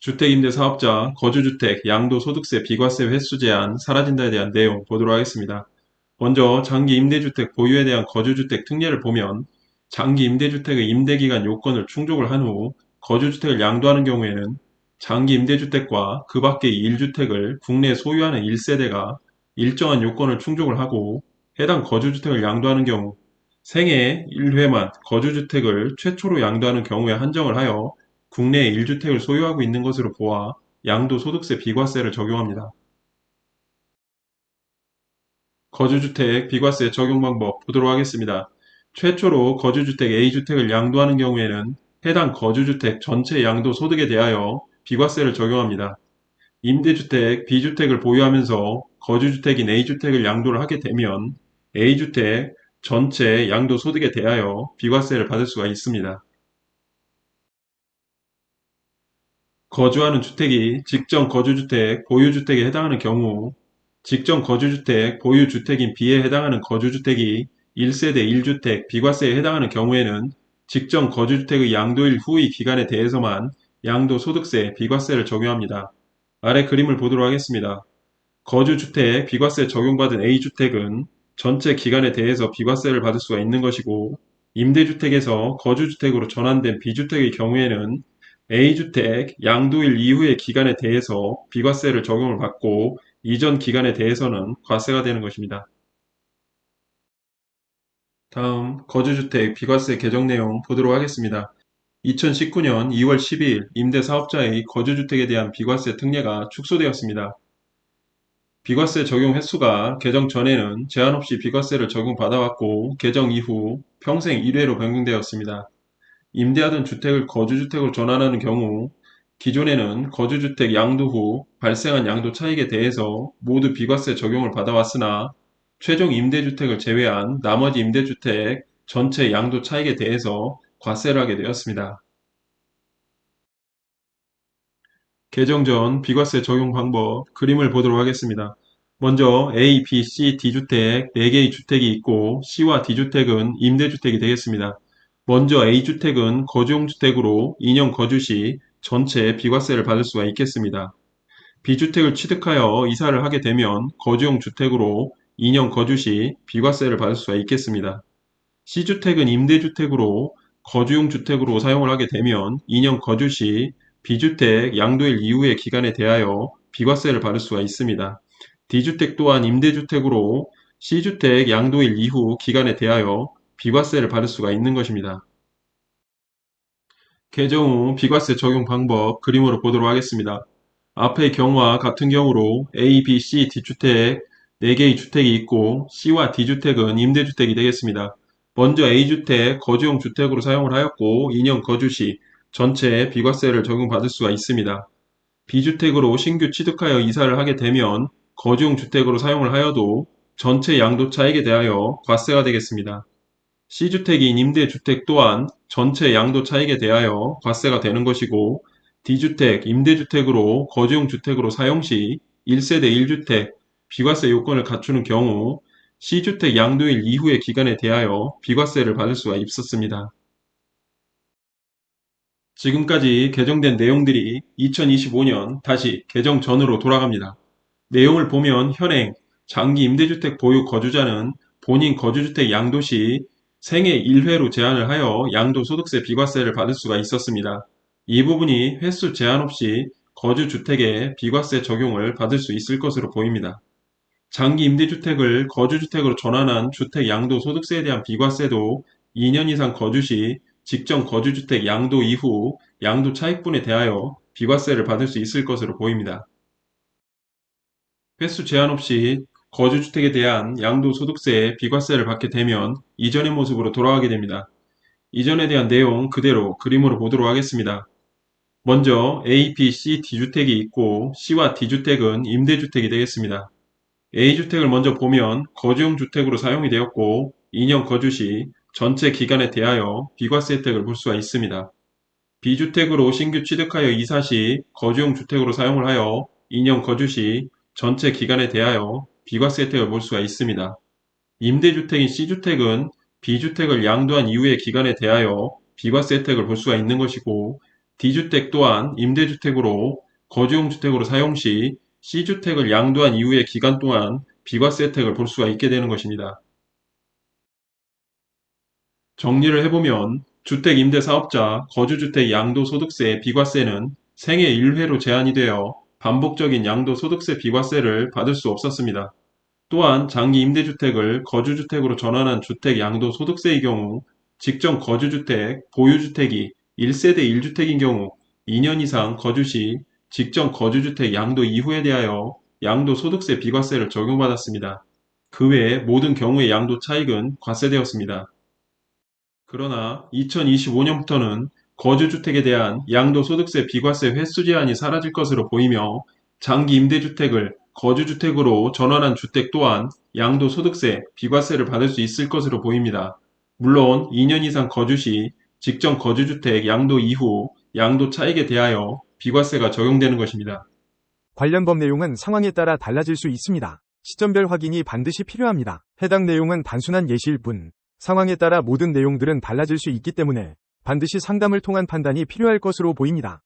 주택임대사업자, 거주주택, 양도소득세, 비과세 횟수 제한 사라진다에 대한 내용 보도록 하겠습니다. 먼저 장기 임대주택 보유에 대한 거주주택 특례를 보면 장기 임대주택의 임대기간 요건을 충족을 한 후 거주주택을 양도하는 경우에는 장기 임대주택과 그 밖의 1주택을 국내에 소유하는 1세대가 일정한 요건을 충족을 하고 해당 거주주택을 양도하는 경우 생애 1회만 거주주택을 최초로 양도하는 경우에 한정을 하여 국내에 1주택을 소유하고 있는 것으로 보아 양도소득세 비과세를 적용합니다. 거주주택 비과세 적용 방법 보도록 하겠습니다. 최초로 거주주택 A주택을 양도하는 경우에는 해당 거주주택 전체 양도소득에 대하여 비과세를 적용합니다. 임대주택 B주택을 보유하면서 거주주택인 A주택을 양도를 하게 되면 A주택 전체 양도소득에 대하여 비과세를 받을 수가 있습니다. 거주하는 주택이 직전 거주주택, 보유주택에 해당하는 경우 직전 거주주택, 보유주택인 B에 해당하는 거주주택이 1세대 1주택, 비과세에 해당하는 경우에는 직전 거주주택의 양도일 후의 기간에 대해서만 양도소득세, 비과세를 적용합니다. 아래 그림을 보도록 하겠습니다. 거주주택, 비과세 적용받은 A주택은 전체 기간에 대해서 비과세를 받을 수가 있는 것이고 임대주택에서 거주주택으로 전환된 B주택의 경우에는 A주택 양도일 이후의 기간에 대해서 비과세를 적용을 받고 이전 기간에 대해서는 과세가 되는 것입니다. 다음 거주주택 비과세 개정 내용 보도록 하겠습니다. 2019년 2월 12일 임대사업자의 거주주택에 대한 비과세 특례가 축소되었습니다. 비과세 적용 횟수가 개정 전에는 제한 없이 비과세를 적용받아왔고 개정 이후 평생 1회로 변경되었습니다. 임대하던 주택을 거주주택으로 전환하는 경우 기존에는 거주주택 양도 후 발생한 양도 차익에 대해서 모두 비과세 적용을 받아왔으나 최종 임대주택을 제외한 나머지 임대주택 전체 양도 차익에 대해서 과세를 하게 되었습니다. 개정 전 비과세 적용 방법 그림을 보도록 하겠습니다. 먼저 A, B, C, D주택 4개의 주택이 있고 C와 D주택은 임대주택이 되겠습니다. 먼저 A주택은 거주용 주택으로 2년 거주 시 전체 비과세를 받을 수가 있겠습니다. B주택을 취득하여 이사를 하게 되면 거주용 주택으로 2년 거주 시 비과세를 받을 수가 있겠습니다. C주택은 임대주택으로 거주용 주택으로 사용을 하게 되면 2년 거주 시 B주택 양도일 이후의 기간에 대하여 비과세를 받을 수가 있습니다. D주택 또한 임대주택으로 C주택 양도일 이후 기간에 대하여 비과세를 받을 수가 있는 것입니다. 개정 후 비과세 적용 방법 그림으로 보도록 하겠습니다. 앞의 경우와 같은 경우로 A, B, C, D주택 4개의 주택이 있고 C와 D주택은 임대주택이 되겠습니다. 먼저 A주택 거주용 주택으로 사용을 하였고 2년 거주 시 전체 비과세를 적용받을 수가 있습니다. B주택으로 신규 취득하여 이사를 하게 되면 거주용 주택으로 사용을 하여도 전체 양도 차익에 대하여 과세가 되겠습니다. C주택인 임대주택 또한 전체 양도 차익에 대하여 과세가 되는 것이고 D주택, 임대주택으로 거주용 주택으로 사용 시 1세대 1주택 비과세 요건을 갖추는 경우 C주택 양도일 이후의 기간에 대하여 비과세를 받을 수가 있었습니다. 지금까지 개정된 내용들이 2025년 다시 개정 전으로 돌아갑니다. 내용을 보면 현행 장기 임대주택 보유 거주자는 본인 거주주택 양도 시 생애 1회로 제한을 하여 양도소득세 비과세를 받을 수가 있었습니다. 이 부분이 횟수 제한 없이 거주주택에 비과세 적용을 받을 수 있을 것으로 보입니다. 장기 임대주택을 거주주택으로 전환한 주택 양도소득세에 대한 비과세도 2년 이상 거주 시 직전 거주주택 양도 이후 양도 차익분에 대하여 비과세를 받을 수 있을 것으로 보입니다. 횟수 제한 없이 거주주택에 대한 양도소득세 비과세를 받게 되면 이전의 모습으로 돌아가게 됩니다. 이전에 대한 내용 그대로 그림으로 보도록 하겠습니다. 먼저 A, B, C, D주택이 있고 C와 D주택은 임대주택이 되겠습니다. A주택을 먼저 보면 거주용 주택으로 사용이 되었고 2년 거주 시 전체 기간에 대하여 비과세 혜택을 볼 수가 있습니다. B주택으로 신규 취득하여 이사 시 거주용 주택으로 사용을 하여 2년 거주 시 전체 기간에 대하여 비과세 혜택을 볼 수가 있습니다. 임대주택인 C주택은 B주택을 양도한 이후의 기간에 대하여 비과세 혜택을 볼 수가 있는 것이고 D주택 또한 임대주택으로 거주용 주택으로 사용 시 C주택을 양도한 이후의 기간 동안 비과세 혜택을 볼 수가 있게 되는 것입니다. 정리를 해보면 주택임대사업자 거주주택 양도소득세 비과세는 생애 1회로 제한이 되어 반복적인 양도소득세 비과세를 받을 수 없었습니다. 또한 장기 임대주택을 거주주택으로 전환한 주택 양도소득세의 경우 직전 거주주택, 보유주택이 1세대 1주택인 경우 2년 이상 거주 시 직전 거주주택 양도 이후에 대하여 양도소득세 비과세를 적용받았습니다. 그 외 모든 경우의 양도 차익은 과세되었습니다. 그러나 2025년부터는 거주주택에 대한 양도소득세 비과세 횟수 제한이 사라질 것으로 보이며 장기 임대주택을 거주주택으로 전환한 주택 또한 양도소득세 비과세를 받을 수 있을 것으로 보입니다. 물론 2년 이상 거주 시 직전 거주주택 양도 이후 양도 차익에 대하여 비과세가 적용되는 것입니다. 관련 법 내용은 상황에 따라 달라질 수 있습니다. 시점별 확인이 반드시 필요합니다. 해당 내용은 단순한 예시일 뿐, 상황에 따라 모든 내용들은 달라질 수 있기 때문에 반드시 상담을 통한 판단이 필요할 것으로 보입니다.